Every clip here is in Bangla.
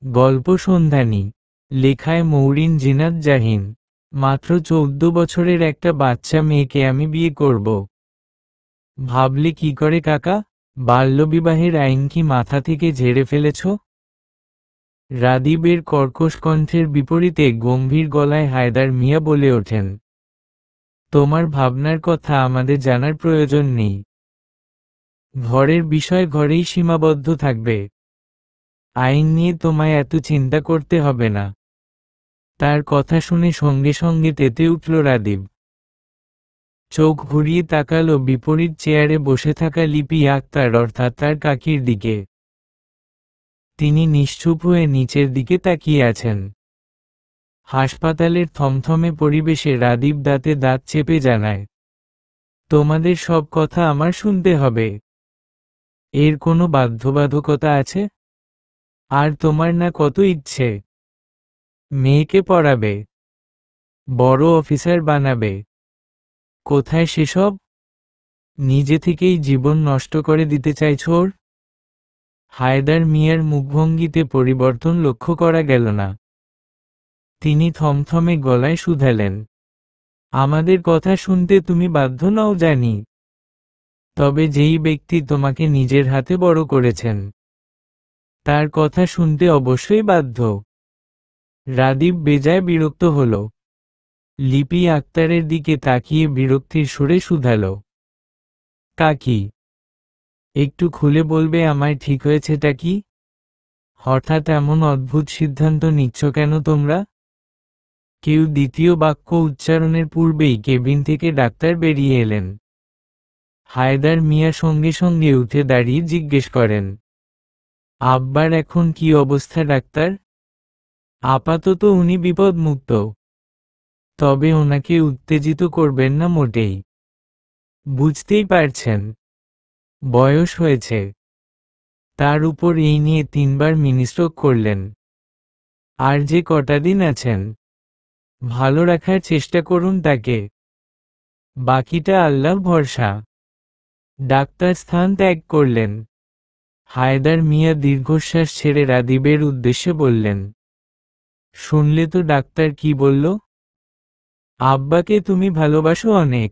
গল্প সন্ধানী, লেখায় মৌরিন জিনাত জাহিন। মাত্র 14 বছরের একটা বাচ্চা মেয়েকে আমি বিয়ে করব। ভাবলে কি করে কাকা? বাল্যবিবাহের আইন কি মাথা থেকে ঝেড়ে ফেলেছ? রাদীবের কর্কশ কণ্ঠের বিপরীতে গম্ভীর গলায় হায়দার মিয়া বলে ওঠেন, তোমার ভাবনার কথা আমাদের জানার প্রয়োজন নেই। ঘরের বিষয় ঘরেই সীমাবদ্ধ থাকবে। আইন নিয়ে তোমায় এত চিন্তা করতে হবে না। তার কথা শুনে সঙ্গে সঙ্গে তেতে উঠল রাদীব। চোখ ঘুরিয়ে তাকালো বিপরীত চেয়ারে বসে থাকা লিপি আক্তার অর্থাৎ তার কাকির দিকে। তিনি নিশ্চুপ হয়ে নিচের দিকে তাকিয়ে আছেন। হাসপাতালের থমথমে পরিবেশে রাদীব দাঁতে দাঁত চেপে জানায়, তোমাদের সব কথা আমার শুনতে হবে। এর কোনো বাধ্যবাধকতা আছে? আর তোমার না কত ইচ্ছে মেয়েকে পড়াবে, বড় অফিসার বানাবে। কোথায় সেসব? নিজে থেকেই জীবন নষ্ট করে দিতে চাইছ ওর? হায়দার মিয়ার মুখভঙ্গিতে পরিবর্তন লক্ষ্য করা গেল না। তিনি থমথমে গলায় শুধালেন, আমাদের কথা শুনতে তুমি বাধ্য নও জানি, তবে যেই ব্যক্তি তোমাকে নিজের হাতে বড় করেছেন তার কথা শুনতে অবশ্যই বাধ্য। রাদীব বেজায় বিরক্ত হল। লিপি আক্তারের দিকে তাকিয়ে বিরক্তির সুরে শুধাল, কাকি, একটু খুলে বলবে আমায় ঠিক হয়েছেটা কি? হঠাৎ এমন অদ্ভুত সিদ্ধান্ত নিচ্ছ কেন তোমরা? কেউ দ্বিতীয় বাক্য উচ্চারণের পূর্বেই কেবিন থেকে ডাক্তার বেরিয়ে এলেন। হায়দার মিয়া সঙ্গে সঙ্গে উঠে দাঁড়িয়ে জিজ্ঞেস করেন, আব্বার এখন কি অবস্থা ডাক্তার? আপাতত উনি বিপদমুক্ত, তবে ওনাকে উত্তেজিত করবেন না মোটেই। বুঝতেই পারছেন, বয়স হয়েছে। তার উপর এই নিয়ে 3 বার মিনিস্ট্রোক করলেন। আর যে কটা দিন আছেন, ভালো রাখার চেষ্টা করুন তাকে। বাকিটা আল্লাহর ভরসা। ডাক্তার স্থান ত্যাগ করলেন। হায়দার মিয়া দীর্ঘশ্বাস ছেড়ে রাদীবের উদ্দেশ্যে বললেন, শুনলে তো ডাক্তার কি বলল? আব্বাকে তুমি ভালোবাসো অনেক,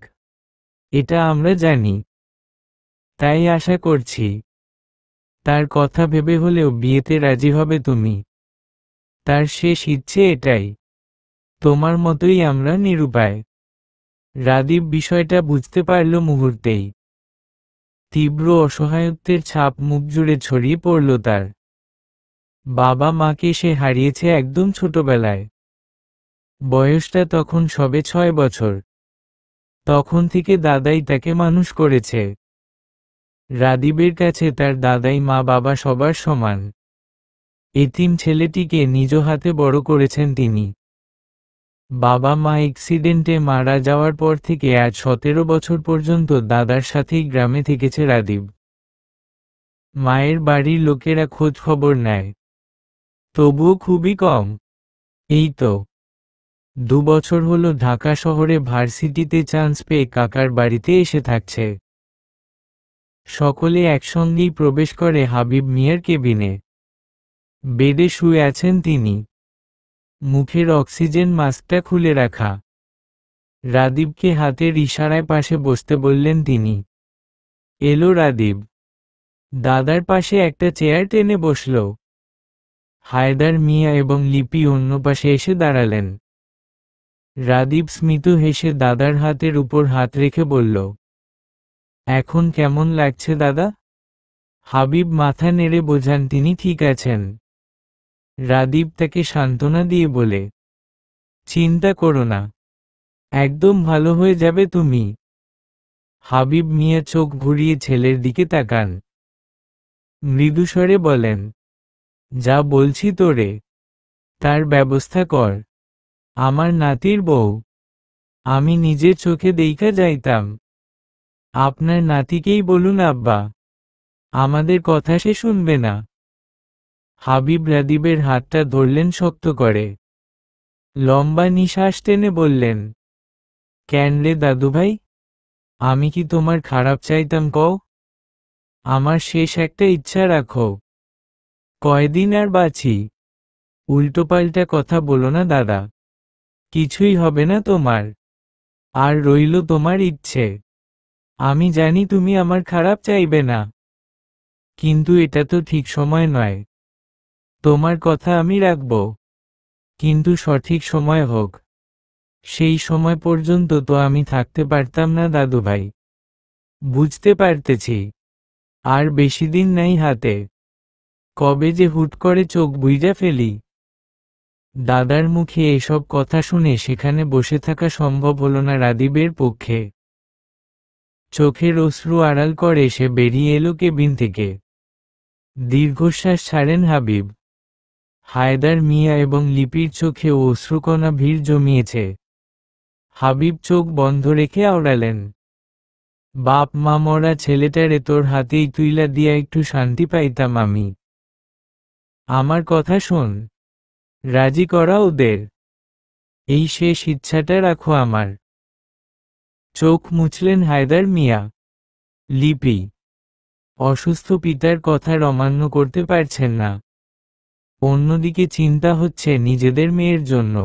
এটা আমরা জানি। তাই আশা করছি তার কথা ভেবে হলেও বিয়েতে রাজি হবে তুমি। তার শেষ ইচ্ছে এটাই। তোমার মতোই আমরা নিরুপায়। রাদীব বিষয়টা বুঝতে পারল মুহূর্তেই। তীব্র অসহায়ত্বের ছাপ মুখ জুড়ে ছড়িয়ে পড়ল তার। বাবা মাকে সে হারিয়েছে একদম ছোটবেলায়। বয়সটা তখন সবে 6 বছর। তখন থেকে দাদাই তাকে মানুষ করেছে। রাদীবের কাছে তার দাদাই মা বাবা সবার সমান। এতিম ছেলেটিকে নিজ হাতে বড় করেছেন তিনি। বাবা মা অ্যাক্সিডেন্টে মারা যাওয়ার পর থেকে আজ 17 বছর পর্যন্ত দাদার সাথেই গ্রামে থেকেছে রাদীব। মায়ের বাড়ির লোকেরা খোঁজ খবর নেয়, তবুও খুবই কম। এই তো 2 বছর হলো ঢাকা শহরে ভার্সিটিতে চান্স পেয়ে কাকার বাড়িতে এসে থাকছে। সকলে একসঙ্গেই প্রবেশ করে হাবিব মিয়ার কেবিনে। বেডে শুয়ে আছেন তিনি, মুখের অক্সিজেন মাস্কটা খুলে রাখা। রাদীবকে হাতের ইশারায় পাশে বসতে বললেন তিনি। এলো রাদীব। দাদার পাশে একটা চেয়ার টেনে বসল। হায়দার মিয়া এবং লিপি অন্য পাশে এসে দাঁড়ালেন। রাদীব স্মিত হেসে দাদার হাতের উপর হাত রেখে বলল, এখন কেমন লাগছে দাদা? হাবিব মাথা নেড়ে বোঝান তিনি ঠিক আছেন। রাদীব তাকে সান্ত্বনা দিয়ে বলে, চিন্তা করো না, একদম ভালো হয়ে যাবে তুমি। হাবিব মিয়া চোখ ঘুরিয়ে ছেলের দিকে তাকান। মৃদুস্বরে বলেন, যা বলছি তোরে তার ব্যবস্থা কর। আমার নাতির বউ আমি নিজের চোখে দেইখা যাইতাম। আপনার নাতিকেই বলুন আব্বা, আমাদের কথা সে শুনবে না। হাবিব রাদীবের হাতটা ধরলেন শক্ত করে। লম্বা নিঃশ্বাস টেনে বললেন, কেন রে দাদুভাই, আমি কি তোমার খারাপ চাইতাম কও? আমার শেষ একটা ইচ্ছা রাখো, কয়দিন আর বাঁচি উল্টোপাল্টা কথা বলো না দাদা। কিছুই হবে না তোমার। আর রইল তোমার ইচ্ছে। আমি জানি তুমি আমার খারাপ চাইবে না, কিন্তু এটা তো ঠিক সময় নয়। তোমার কথা আমি রাখব, কিন্তু সঠিক সময় হোক। সেই সময় পর্যন্ত তো আমি থাকতে পারতাম না দাদুভাই। বুঝতে পারতেছি, আর বেশি দিন নাই হাতে। কবে যে হুট করে চোখ বুইজা ফেলি। দাদার মুখে এসব কথা শুনে সেখানে বসে থাকা সম্ভব হলো না রাদীবের পক্ষে। চোখের অশ্রু আড়াল করে সে বেরিয়ে এলো কেবিন থেকে। দীর্ঘশ্বাস ছাড়েন হাবিব। হায়দার মিয়া এবং লিপির চোখে অশ্রুকণা ভিড় জমিয়েছে। হাবিব চোখ বন্ধ রেখে আওড়ালেন, বাপ মা মরা ছেলেটারে তোর হাতেই তুইলা দিয়া একটু শান্তি পাইতাম আমি। আমার কথা শোন, রাজি করা ওদের। এই শেষ ইচ্ছাটা রাখো আমার। চোখ মুছলেন হায়দার মিয়া। লিপি অসুস্থ পিতার কথা অমান্য করতে পারছেন না। অন্যদিকে চিন্তা হচ্ছে নিজেদের মেয়ের জন্য।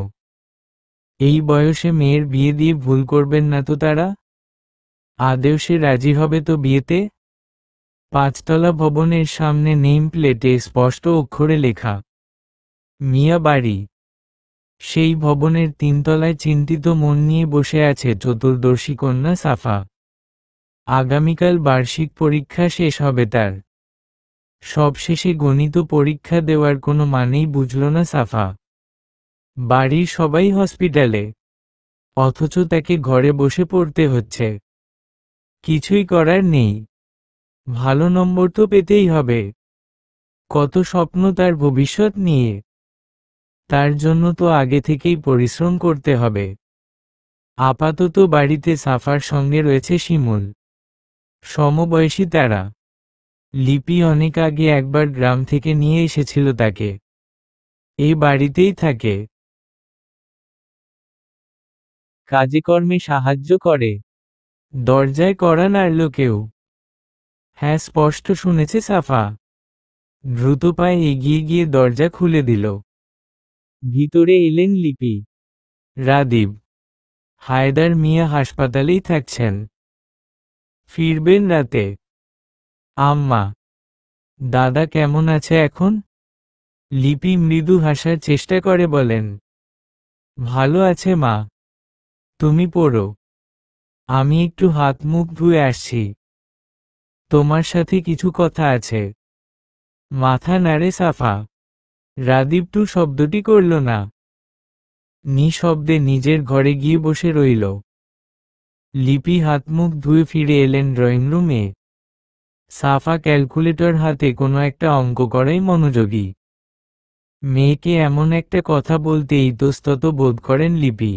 এই বয়সে মেয়ের বিয়ে দিয়ে ভুল করবেন না তো তারা? আদেও সে রাজি হবে তো বিয়েতে? ৫ তলা ভবনের সামনে নেম প্লেটে স্পষ্ট অক্ষরে লেখা, মিয়া বাড়ি। সেই ভবনের ৩ তলায় চিন্তিত মন নিয়ে বসে আছে চতুর্দর্শী কন্যা সাফা। আগামীকাল বার্ষিক পরীক্ষা শেষ হবে তার। সবশেষে গণিত পরীক্ষা দেওয়ার কোনো মানেই বুঝল না সাফা। বাড়ির সবাই হসপিটালে, অথচ তাকে ঘরে বসে পড়তে হচ্ছে। কিছুই করার নেই। ভালো নম্বর তো পেতেই হবে। কত স্বপ্ন তার ভবিষ্যৎ নিয়ে। তার জন্য তো আগে থেকেই পরিশ্রম করতে হবে। আপাতত বাড়িতে সাফার সঙ্গে রয়েছে শিমুল। সমবয়সী তারা। লিপি অনেক আগে একবার গ্রাম থেকে নিয়ে এসেছিল তাকে। এই বাড়িতেই থাকে। কাজে কর্মে সাহায্য করে। দরজায় কড়া নাড়ল কেউ। হ্যাঁ, স্পষ্ট শুনেছে সাফা। দ্রুত পায়ে এগিয়ে গিয়ে দরজা খুলে দিল। ভিতরে এলেন লিপি, রাদীব। হায়দার মিয়া হাসপাতালেই থাকছেন। ফিরবেন রাতে। আম্মা, দাদা কেমন আছে এখন? লিপি মৃদু হাসার চেষ্টা করে বলেন, ভালো আছে মা। তুমি পড়ো, আমি একটু হাত মুখ ধুয়ে আসছি। তোমার সাথে কিছু কথা আছে। মাথা নাড়ে সাফা। রাদীব টু শব্দটি করল না। নিঃশব্দে নিজের ঘরে গিয়ে বসে রইল। লিপি হাত মুখ ধুয়ে ফিরে এলেন ড্রয়িং রুমে। সাফা ক্যালকুলেটর হাতে কোনো একটা অঙ্ক করাই মনোযোগী। মেয়েকে এমন একটা কথা বলতে ইতস্তত বোধ করেন লিপি।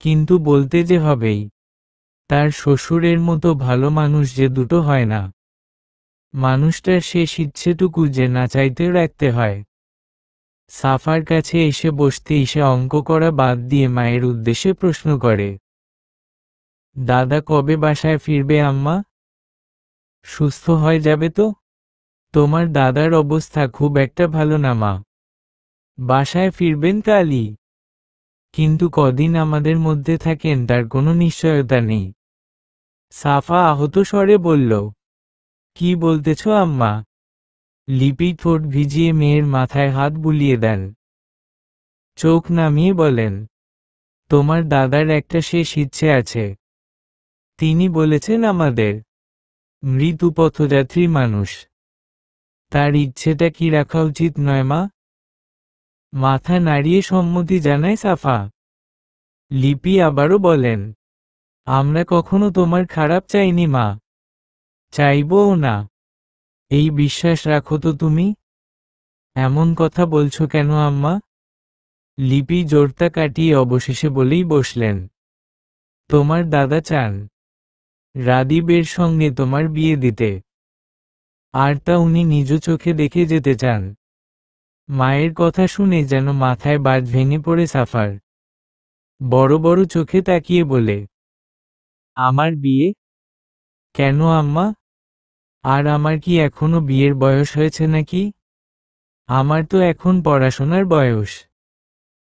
কিন্তু বলতে যে হবেই। তার শ্বশুরের মতো ভালো মানুষ যে দুটো হয় না। মানুষটার শেষ ইচ্ছেটুকু যে না চাইতেও রাখতে হয়। সাফার কাছে এসে বসতেই সে অঙ্ক করা বাদ দিয়ে মায়ের উদ্দেশ্যে প্রশ্ন করে, দাদা কবে বাসায় ফিরবে আম্মা? সুস্থ হয়ে যাবে তো? তোমার দাদার অবস্থা খুব একটা ভালো না মা। বাসায় ফিরবেন কালই। কিন্তু কদিন আমাদের মধ্যে থাকেন তার কোনো নিশ্চয়তা নেই। সাফা আহত স্বরে বলল, কি বলতেছ আম্মা? লিপি ঠোঁট ভিজিয়ে মেয়ের মাথায় হাত বুলিয়ে দেন। চোখ নামিয়ে বলেন, তোমার দাদার একটা শেষ ইচ্ছে আছে। তিনি বলেছেন আমাদের মৃত পথযাত্রী মানুষ। তার ইচ্ছেটা কি রাখা উচিত নয় মা? মাথা নাড়িয়ে সম্মতি জানায় সাফা। লিপি আবারও বলেন, আমরা কখনো তোমার খারাপ চাইনি মা, চাইবও না। এই বিশ্বাস রাখো তো তুমি। এমন কথা বলছো কেন আম্মা? লিপি জোরটা কাটিয়ে অবশেষে বলেই বসলেন, তোমার দাদা চান রাদীবের সঙ্গে তোমার বিয়ে দিতে। আর তা উনি নিজ চোখে দেখে যেতে চান। মায়ের কথা শুনে যেন মাথায় বাজ ভেঙে পড়ে সাফার। বড় বড় চোখে তাকিয়ে বলে, আমার বিয়ে? কেন আম্মা? আর আমার কি এখনো বিয়ের বয়স হয়েছে নাকি? আমার তো এখন পড়াশোনার বয়স।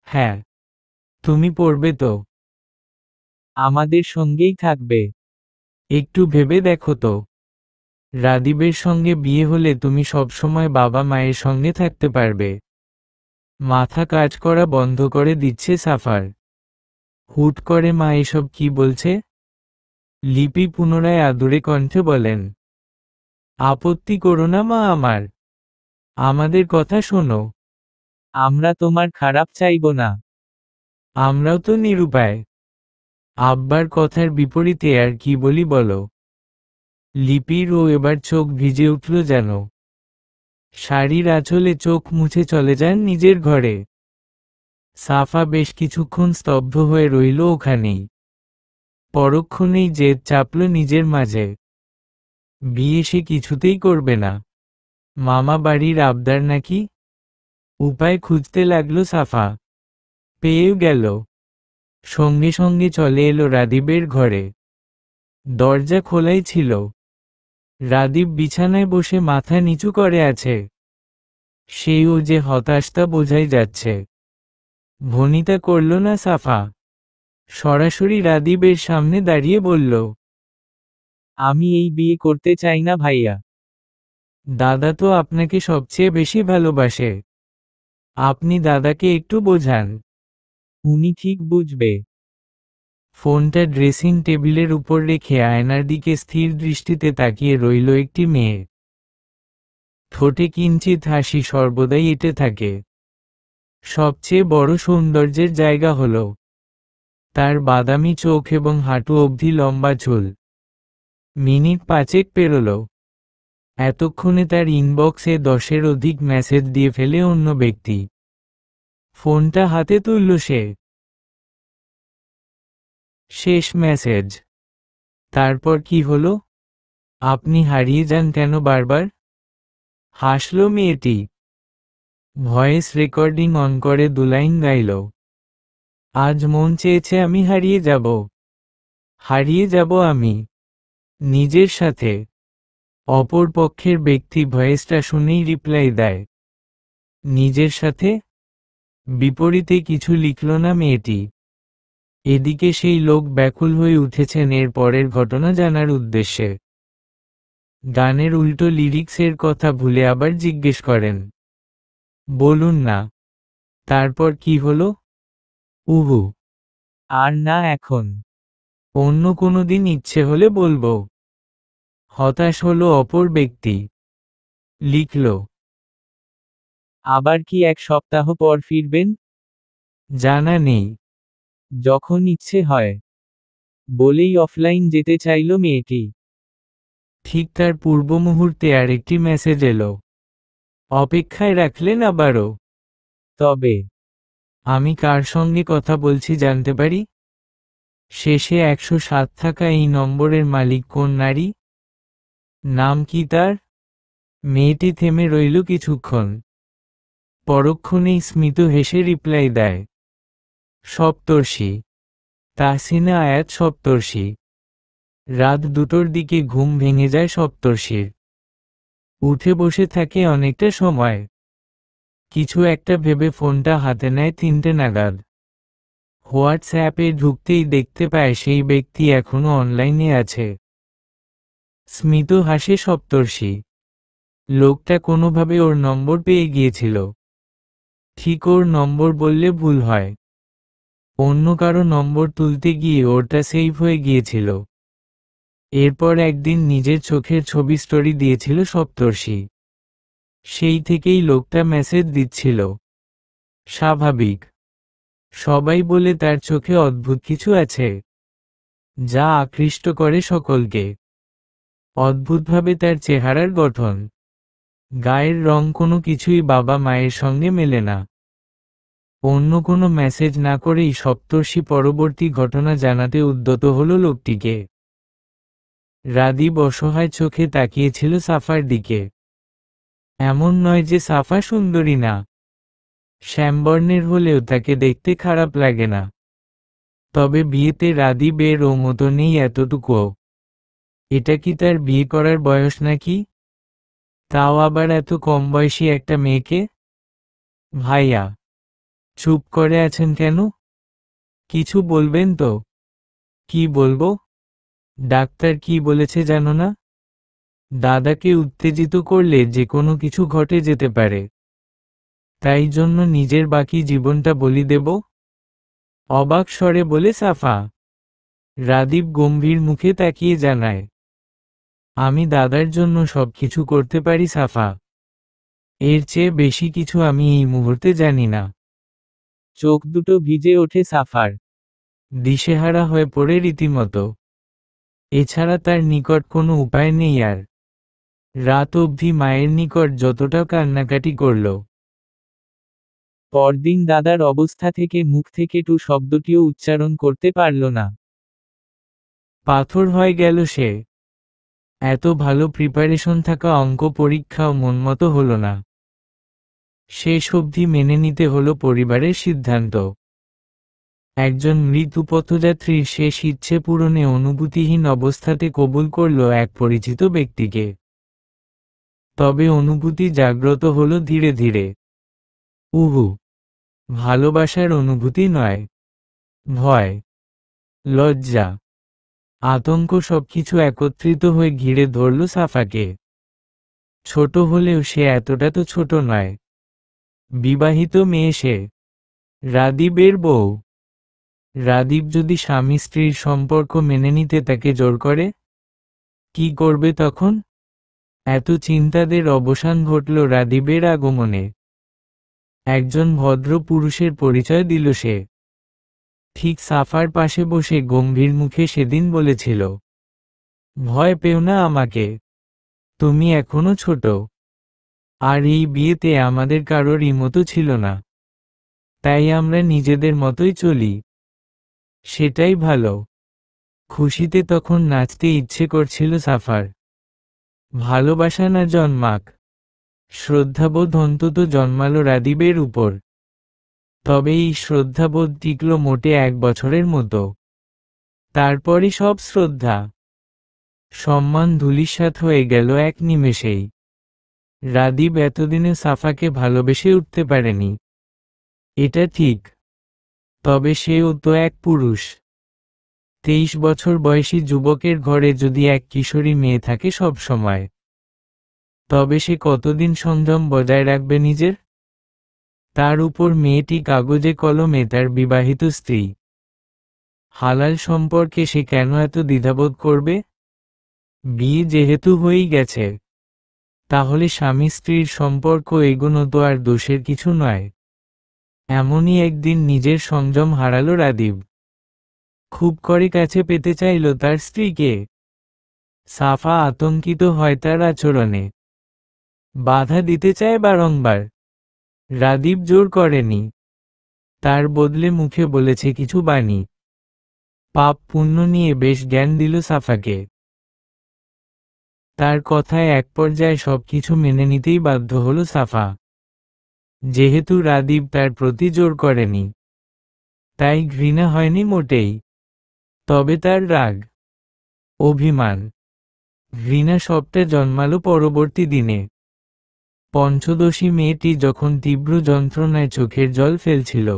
হ্যাঁ, তুমি পড়বে তো? আমাদের সঙ্গেই থাকবে? একটু ভেবে দেখো তো, রাদীবের সঙ্গে বিয়ে হলে তুমি সবসময় বাবা মায়ের সঙ্গে থাকতে পারবে। মাথা কাজ করা বন্ধ করে দিচ্ছে সাফার। হুট করে মা এসব কি বলছে? লিপি পুনরায় আদুরে কণ্ঠে বলেন, আপত্তি করো না মা আমার। আমাদের কথা শোনো। আমরা তোমার খারাপ চাইব না। আমরাও তো নিরুপায়। আব্বার কথার বিপরীতে আর কি বলি বলো? লিপির ও এবার চোখ ভিজে উঠল যেন। শাড়ির আঁচলে চোখ মুছে চলে যান নিজের ঘরে। সাফা বেশ কিছুক্ষণ স্তব্ধ হয়ে রইল ওখানেই। পরক্ষণেই জেদ চাপল নিজের মাঝে। বিয়ে সে কিছুতেই করবে না। মামা বাড়ির আবদার নাকি? উপায় খুঁজতে লাগলো সাফা। পেয়েও গেল। সঙ্গে সঙ্গে চলে এলো রাদীবের ঘরে। দরজা খোলাই ছিল। রাদীব বিছানায় বসে মাথা নিচু করে আছে। সেও যে হতাশতা বোঝাই যাচ্ছে। ভনিতা করল না সাফা। সরাসরি রাদীবের সামনে দাঁড়িয়ে বলল, আমি এই বিয়ে করতে চাই না ভাইয়া। দাদা তো আপনাকে সবচেয়ে বেশি ভালোবাসে। আপনি দাদাকে একটু বোঝান। উনি ঠিক বুঝবে। ফোনটা ড্রেসিং টেবিলের উপর রেখে আয়নার দিকে স্থির দৃষ্টিতে তাকিয়ে রইল একটি মেয়ে। ঠোঁটে কিঞ্চিত হাসি সর্বদাই এঁটে থাকে। সবচেয়ে বড় সৌন্দর্যের জায়গা হল তার বাদামি চোখ এবং হাঁটু অবধি লম্বা চুল। Minute 5 payroll. এতক্ষণে তার ইনবক্সে 10-এর অধিক মেসেজ দিয়ে ফেলে অন্য ব্যক্তি। ফোনটা হাতে তুলল সে। শেষ মেসেজ। তারপর কি হলো? আপনি হারিয়ে যান কেন বারবার? হাসল মেয়েটি। ভয়েস রেকর্ডিং অন করে 2 লাইন গাইল। আজ মন চেয়েছে আমি হারিয়ে যাব। হারিয়ে যাব আমি নিজের সাথে। অপর পক্ষের ব্যক্তি ভয়েসটা শুনেই রিপ্লাই দেয়, নিজের সাথে? বিপরীতে কিছু লিখল না মেয়েটি। এদিকে সেই লোক ব্যাকুল হয়ে উঠেছেন এর পরের ঘটনা জানার উদ্দেশ্যে। গানের উল্টো লিরিক্সের কথা ভুলে আবার জিজ্ঞেস করেন, বলুন না। তারপর কি হলো? উহু। আর না এখন। অন্য কোনো দিন ইচ্ছে হলে বলবো। হতাশ হলো অপর ব্যক্তি। লিখল, আবার কি 1 সপ্তাহ পর ফিরবেন? জানা নেই। যখন ইচ্ছে হয়। বলেই অফলাইন যেতে চাইল মেয়েটি। ঠিক তার পূর্ব মুহূর্তে আরেকটি মেসেজ এলো। অপেক্ষায় রাখলেন আবারও। তবে আমি কার সঙ্গে কথা বলছি জানতে পারি? শেষে 107 থাকা এই নম্বরের মালিক কোন নারী? নাম কি তার? মেয়েটি থেমে রইল কিছুক্ষণ। পরক্ষণেই স্মিত হেসে রিপ্লাই দেয়, সপ্তর্ষি। তাহসিনা আয়াত সপ্তর্ষি। রাত 2টোর দিকে ঘুম ভেঙে যায় সপ্তর্ষির। উঠে বসে থাকে অনেকটা সময়। কিছু একটা ভেবে ফোনটা হাতে নেয় 3টে নাগাদ। হোয়াটসঅ্যাপে ঢুকতেই দেখতে পায় সেই ব্যক্তি এখনো অনলাইনে আছে। স্মিত হাসে সপ্তর্ষি। লোকটা কোনোভাবে ওর নম্বর পেয়ে গিয়েছিল। ঠিক ওর নম্বর বললে ভুল হয়। অন্য কারো নম্বর তুলতে গিয়ে ওরটা সেভ হয়ে গিয়েছিল। এরপর একদিন নিজের চোখের ছবি স্টোরি দিয়েছিল সপ্তর্ষি। সেই থেকেই লোকটা মেসেজ দিচ্ছিল। স্বাভাবিক। সবাই বলে তার চোখে অদ্ভুত কিছু আছে, যা আকৃষ্ট করে সকলকে। অদ্ভুতভাবে তার চেহারার গঠন, গায়ের রং কোনো কিছুই বাবা মায়ের সঙ্গে মেলে না। অন্য কোনো মেসেজ না করেই সপ্তর্ষি পরবর্তী ঘটনা জানাতে উদ্যত হলো লোকটিকে। রাদীব অসহায় চোখে তাকিয়েছিল সাফার দিকে। এমন নয় যে সাফা সুন্দরী না। শ্যামবর্ণের হলেও তাকে দেখতে খারাপ লাগে না। তবে বিয়েতে রাদীবের ও মতো নেই এতটুকুও। এটা কি তার বিয়ে করার বয়স নাকি? তাও আবার এত কম বয়সী একটা মেয়েকে? ভাইয়া, চুপ করে আছেন কেন? কিছু বলবেন তো? কি বলবো? ডাক্তার কি বলেছে জানো না? দাদাকে উত্তেজিত করলে যে কোনো কিছু ঘটে যেতে পারে। তাই জন্য নিজের বাকি জীবনটা বলি দেব? অবাক স্বরে বলে সাফা। রাদীপ গম্ভীর মুখে তাকিয়ে জানায়, আমি দাদার জন্য সবকিছু করতে পারি সাফা। এর চেয়ে বেশি কিছু আমি এই মুহূর্তে জানি না। চোখ দুটো ভিজে ওঠে সাফার। দিশেহারা হয়ে পড়ে রীতিমতো। এছাড়া তার নিকট কোনো উপায় নেই আর। রাত অবধি মায়ের নিকট যতটা কান্নাকাটি করল। পরদিন দাদার অবস্থা থেকে মুখ থেকে টু শব্দটিও উচ্চারণ করতে পারল না। পাথর হয়ে গেল সে। এত ভালো প্রিপারেশন থাকা অঙ্ক পরীক্ষাও মনমতো হলো না। শেষ অবধি মেনে নিতে হলো পরিবারের সিদ্ধান্ত। একজন মৃত্যু পথযাত্রীর শেষ ইচ্ছে পূরণে অনুভূতিহীন অবস্থাতে কবুল করল এক পরিচিত ব্যক্তিকে। তবে অনুভূতি জাগ্রত হলো ধীরে ধীরে। উহু, ভালোবাসার অনুভূতি নয়, ভয়, লজ্জা, আতঙ্ক সবকিছু একত্রিত হয়ে ঘিরে ধরল সাফাকে। ছোট হলেও সে এতটা তো ছোট নয়। বিবাহিত মেয়ে সে, রাদীপের বউ। রাদীপ যদি স্বামী স্ত্রীর সম্পর্ক মেনে নিতে তাকে জোর করে, কি করবে তখন? এত চিন্তাদের অবসান ঘটল রাদীপের আগমনে। একজন ভদ্র পুরুষের পরিচয় দিল সে। ঠিক সাফার পাশে বসে গম্ভীর মুখে সেদিন বলেছিল, ভয় পেও না আমাকে, তুমি এখনো ছোট। আর এই বিয়েতে আমাদের কারোরই মতো ছিল না। তাই আমরা নিজেদের মতোই চলি। সেটাই ভালো। খুশিতে তখন নাচতে ইচ্ছে করছিল সাফার। ভালোবাসা না জন্মাক, শ্রদ্ধাবোধ অন্তত জন্মালো রাদীপের উপর। তবে এই শ্রদ্ধাবোধ টিকল মোটে 1 বছরের মতো। তারপরই সব শ্রদ্ধা সম্মান ধূলিসাৎ হয়ে গেল এক নিমেষেই। রাদীপ এতদিনে সাফাকে ভালোবেসে উঠতে পারেনি, এটা ঠিক। তবে সেও তো এক পুরুষ। 23 বছর বয়সী যুবকের ঘরে যদি এক কিশোরী মেয়ে থাকে সব সময়, তবে সে কতদিন সংযম বজায় রাখবে নিজের? তার উপর মেয়েটি কাগজে কলমে তার বিবাহিত স্ত্রী। হালাল সম্পর্কে সে কেন এত দ্বিধাবোধ করবে? বিয়ে যেহেতু হয়েই গেছে, তাহলে স্বামী স্ত্রীর সম্পর্ক এগোনো তো আর দোষের কিছু নয়। এমনই একদিন নিজের সংযম হারালো রাদীপ। খুব করে কাছে পেতে চাইল তার স্ত্রীকে। সাফা আতঙ্কিত হয় তার আচরণে। বাধা দিতে চায় বারংবার। রাদীপ জোর করেনি। তার বদলে মুখে বলেছে কিছু বাণী। পাপ পুণ্য নিয়ে বেশ জ্ঞান দিল সাফাকে। তার কথায় এক পর্যায়ে সবকিছু মেনে নিতেই বাধ্য হলো সাফা। যেহেতু রাদীপ তার প্রতি জোর করেনি, তাই ঘৃণা হয়নি মোটেই। তবে তার রাগ, অভিমান, ঘৃণা সবটা জন্মালো পরবর্তী দিনে। পঞ্চদশী মেয়েটি যখন তীব্র যন্ত্রণায় চোখের জল ফেলছিল,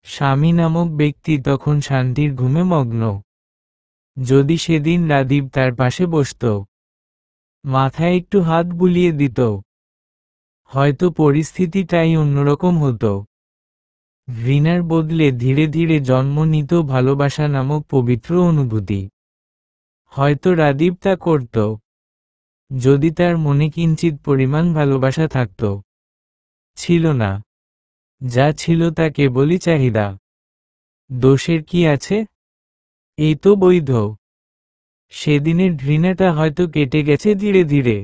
স্বামী নামক ব্যক্তি তখন শান্তির ঘুমে মগ্ন। যদি সেদিন রাদীপ তার পাশে বসত, মাথায় একটু হাত বুলিয়ে দিত, হয়তো পরিস্থিতিটাই অন্যরকম হতো। ঘৃণার বদলে ধীরে ধীরে জন্ম নিত ভালোবাসা নামক পবিত্র অনুভূতি। হয়তো রাদীপ তা করত, যদি তার মনে কিঞ্চিত পরিমাণ ভালোবাসা থাকত। ছিল না। যা ছিল তা কেবলই চাহিদা। দোষের কি আছে? এই তো বৈধ। সেদিনের ঘৃণাটা হয়তো কেটে গেছে ধীরে ধীরে।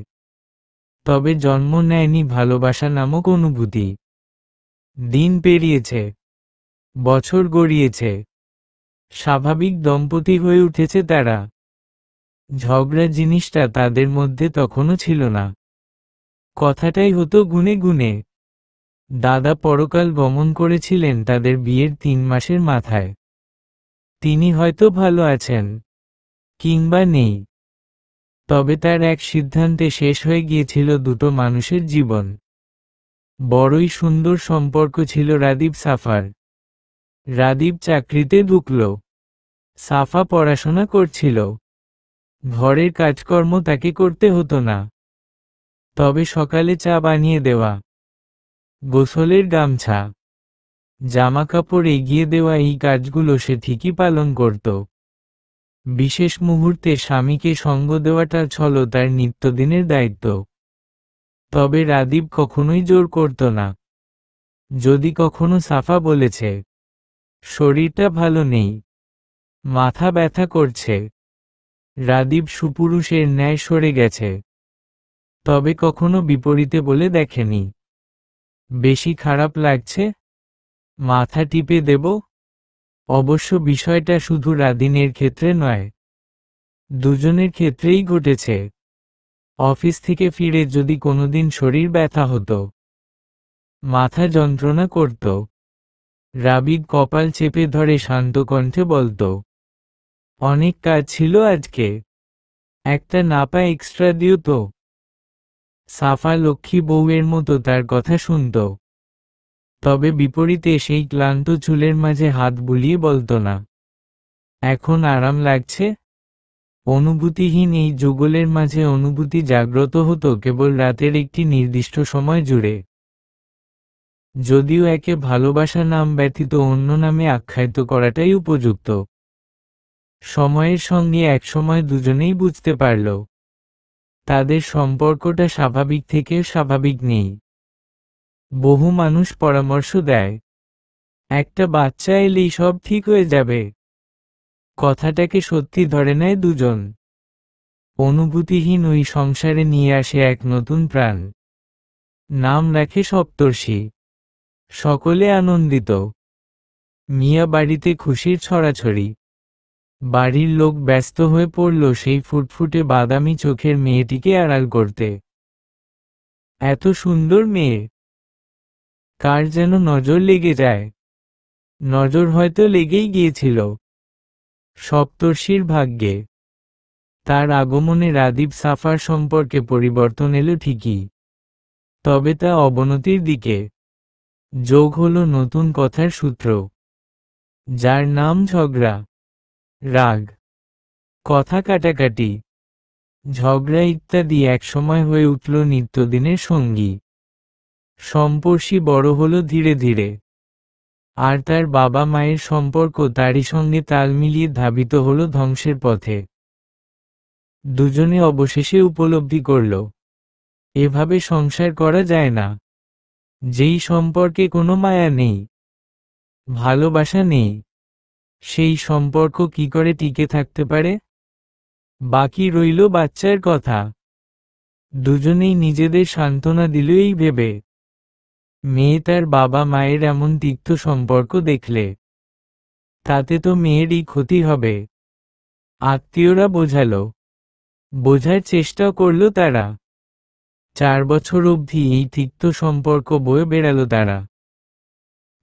তবে জন্ম নেয়নি ভালোবাসা নামক অনুভূতি। দিন পেরিয়েছে, বছর গড়িয়েছে, স্বাভাবিক দম্পতি হয়ে উঠেছে তারা। ঝগড়া জিনিসটা তাদের মধ্যে তখনও ছিল না। কথাটাই হতো গুনে গুনে। দাদা পরকাল গমন করেছিলেন তাদের বিয়ের 3 মাসের মাথায়। তিনি হয়তো ভালো আছেন, কিংবা নেই। তবে তার এক সিদ্ধান্তে শেষ হয়ে গিয়েছিল দুটো মানুষের জীবন। বড়ই সুন্দর সম্পর্ক ছিল রাদীপ সাফার। রাদীপ চাকরিতে ঢুকল, সাফা পড়াশোনা করছিল। ঘরের কাজকর্ম তাকে করতে হতো না, তবে সকালে চা বানিয়ে দেওয়া, গোসলের গামছা, জামাকাপড় এগিয়ে দেওয়া এই কাজগুলো সে ঠিকই পালন করত। বিশেষ মুহূর্তে স্বামীকে সঙ্গ দেওয়াটা ছিল তার নিত্যদিনের দায়িত্ব। তবে রাদীপ কখনোই জোর করত না। যদি কখনো সাফা বলেছে, শরীরটা ভালো নেই, মাথা ব্যথা করছে, রাদীপ সুপুরুষের ন্যায় সরে গেছে। তবে কখনো বিপরীতে বলে দেখেনি, বেশি খারাপ লাগছে, মাথা টিপে দেব। অবশ্য বিষয়টা শুধু রাদিনের ক্ষেত্রে নয়, দুজনের ক্ষেত্রেই ঘটেছে। অফিস থেকে ফিরে যদি কোনোদিন শরীর ব্যথা হতো, মাথা যন্ত্রণা করত, রাবিদ কপাল চেপে ধরে শান্ত কণ্ঠে বলত, অনেক কাজ ছিল আজকে, একটা নাপা এক্সট্রা দিও তো। সাফা লক্ষ্মী বউয়ের মতো তার কথা শুনত। তবে বিপরীতে সেই ক্লান্ত চুলের মাঝে হাত বুলিয়ে বলত না, এখন আরাম লাগছে। অনুভূতিহীন এই যুগলের মাঝে অনুভূতি জাগ্রত হতো কেবল রাতের একটি নির্দিষ্ট সময় জুড়ে। যদিও একে ভালোবাসা নাম ব্যতীত অন্য নামে আখ্যায়িত করাটাই উপযুক্ত। সময়ের সঙ্গে একসময় দুজনেই বুঝতে পারল, তাদের সম্পর্কটা স্বাভাবিক থেকেও স্বাভাবিক নেই। বহু মানুষ পরামর্শ দেয়, একটা বাচ্চা এলেই সব ঠিক হয়ে যাবে। কথাটাকে সত্যি ধরে নেয় দুজন। অনুভূতিহীন ওই সংসারে নিয়ে আসে এক নতুন প্রাণ। নাম রাখে সপ্তর্ষি। সকলে আনন্দিত। মিয়া বাড়িতে খুশির ছড়াছড়ি। বাড়ির লোক ব্যস্ত হয়ে পড়ল সেই ফুটফুটে বাদামি চোখের মেয়েটিকে আড়াল করতে। এত সুন্দর মেয়ে, কার যেন নজর লেগে যায়। নজর হয়তো লেগেই গিয়েছিল সপ্তর্ষির ভাগ্যে। তার আগমনে রাদীপ সাফার সম্পর্কে পরিবর্তন এলো ঠিকই, তবে তা অবনতির দিকে। যোগ হলো নতুন কথার সূত্র, যার নাম ঝগড়া, রাগ, কথা কাটাকাটি, ঝগড়া ইত্যাদি একসময় হয়ে উঠল নিত্যদিনের সঙ্গী। সম্পর্ষী বড় হলো ধীরে ধীরে, আর তার বাবা মায়ের সম্পর্ক তারই সঙ্গে তাল মিলিয়ে ধাবিত হলো ধ্বংসের পথে। দুজনে অবশেষে উপলব্ধি করল, এভাবে সংসার করা যায় না। যেই সম্পর্কে কোনো মায়া নেই, ভালোবাসা নেই, সেই সম্পর্ক কি করে টিকে থাকতে পারে? বাকি রইল বাচ্চার কথা। দুজনেই নিজেদের সান্ত্বনা দিল এই ভেবে, মেয়ে তার বাবা মায়ের এমন তিক্ত সম্পর্ক দেখলে তাতে তো মেয়েরই ক্ষতি হবে। আত্মীয়রা বোঝালো, বোঝার চেষ্টা করল তারা। 4 বছর অবধি এই তিক্ত সম্পর্ক বয়ে বেড়াল তারা।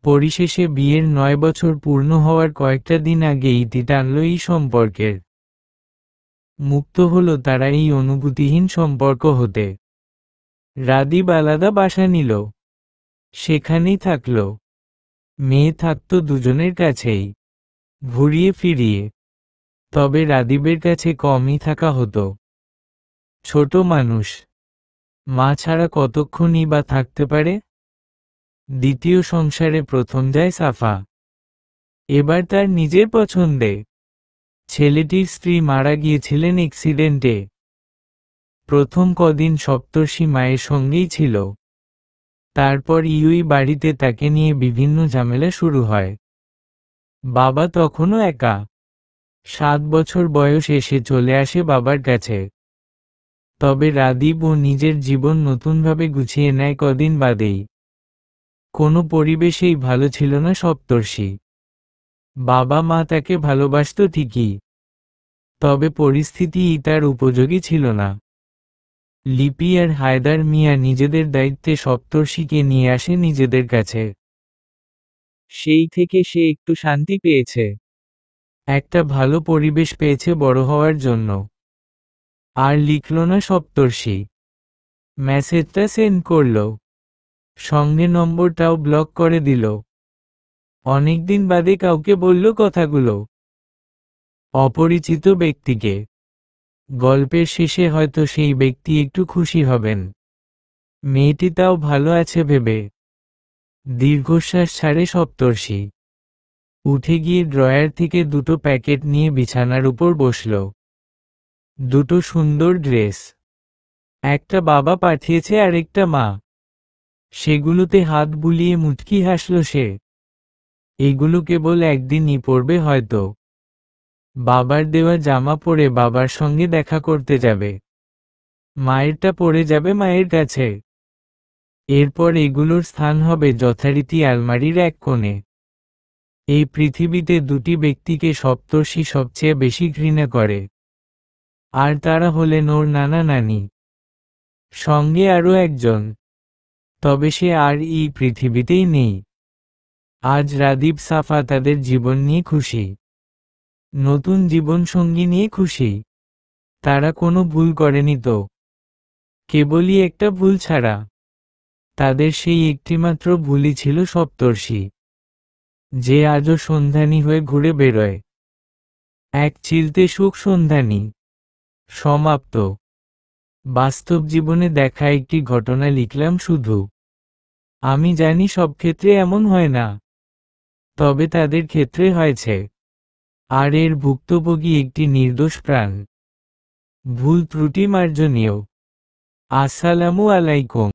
পরিশেষে বিয়ের 9 বছর পূর্ণ হওয়ার কয়েকটা দিন আগে ইতি টানল এই সম্পর্কের। মুক্ত হলো তারা এই অনুভূতিহীন সম্পর্ক হতে। রাদীপ আলাদা বাসা নিল, সেখানেই থাকল। মেয়ে থাকত দুজনের কাছেই, ঘুরিয়ে ফিরিয়ে। তবে রাদীপের কাছে কমই থাকা হতো। ছোট মানুষ, মা ছাড়া কতক্ষণই বা থাকতে পারে। দ্বিতীয় সংসারে প্রথম যায় সাফা। এবার তার নিজের পছন্দে। ছেলেটির স্ত্রী মারা গিয়েছিলেন অ্যাক্সিডেন্টে। প্রথম কদিন সপ্তর্ষি মায়ের সঙ্গেই ছিল। তারপর ইউই বাড়িতে তাকে নিয়ে বিভিন্ন ঝামেলা শুরু হয়। বাবা তখনও একা। 7 বছর বয়স এসে চলে আসে বাবার কাছে। তবে রাদীপ ও নিজের জীবন নতুনভাবে গুছিয়ে নেয় কদিন বাদেই। কোনো পরিবেশেই ভালো ছিল না সপ্তর্ষি। বাবা মা তাকে ভালোবাসত ঠিকই, তবে পরিস্থিতিই তার উপযোগী ছিল না। লিপি আর হায়দার মিয়া নিজেদের দায়িত্বে সপ্তর্ষিকে নিয়ে আসে নিজেদের কাছে। সেই থেকে সে একটু শান্তি পেয়েছে, একটা ভালো পরিবেশ পেয়েছে বড় হওয়ার জন্য। আর লিখল না সপ্তর্ষি, মেসেজটা সেন্ড করল। সঙ্গে নম্বরটাও ব্লক করে দিল। অনেকদিন বাদে কাউকে বলল কথাগুলো। অপরিচিত ব্যক্তিকে। গল্পের শেষে হয়তো সেই ব্যক্তি একটু খুশি হবেন। মেয়েটি তাও ভালো আছে ভেবে দীর্ঘশ্বাস ছাড়ে সপ্তর্ষি। উঠে গিয়ে ড্রয়ার থেকে দুটো প্যাকেট নিয়ে বিছানার উপর বসল। দুটো সুন্দর ড্রেস। একটা বাবা পাঠিয়েছে আর একটা মা। সেগুলোতে হাত বুলিয়ে মুচকি হাসল সে। এগুলো কেবল একদিনই পরবে হয়তো। বাবার দেওয়া জামা পরে বাবার সঙ্গে দেখা করতে যাবে। মায়েরটা পরে যাবে মায়ের কাছে। এরপর এগুলোর স্থান হবে যথারীতি আলমারির এক কোণে। এই পৃথিবীতে দুটি ব্যক্তিকে সপ্তর্ষি সবচেয়ে বেশি ঘৃণা করে। আর তারা হলেন ওর নানা নানি। সঙ্গে আরও একজন। তবে সে আর এই পৃথিবীতেই নেই। আজ রাদীপ সাফা তাদের জীবন নিয়ে খুশি। নতুন জীবনসঙ্গী নিয়ে খুশি। তারা কোনো ভুল করেনি তো। কেবলই একটা ভুল ছাড়া। তাদের সেই একটিমাত্র ভুলই ছিল সপ্তর্ষি, যে আজও সন্ধানী হয়ে ঘুরে বেরোয়। এক চিলতে সুখ সন্ধানী। সমাপ্ত। বাস্তব জীবনে দেখা একটি ঘটনা লিখলাম শুধু। আমি জানি সব ক্ষেত্রে এমন হয় না। তবে তাদের ক্ষেত্রে হয়েছে। আর এর ভুক্তভোগী একটি নির্দোষ প্রাণ। ভুল ত্রুটি মার্জনীয়। আসসালামু আলাইকুম।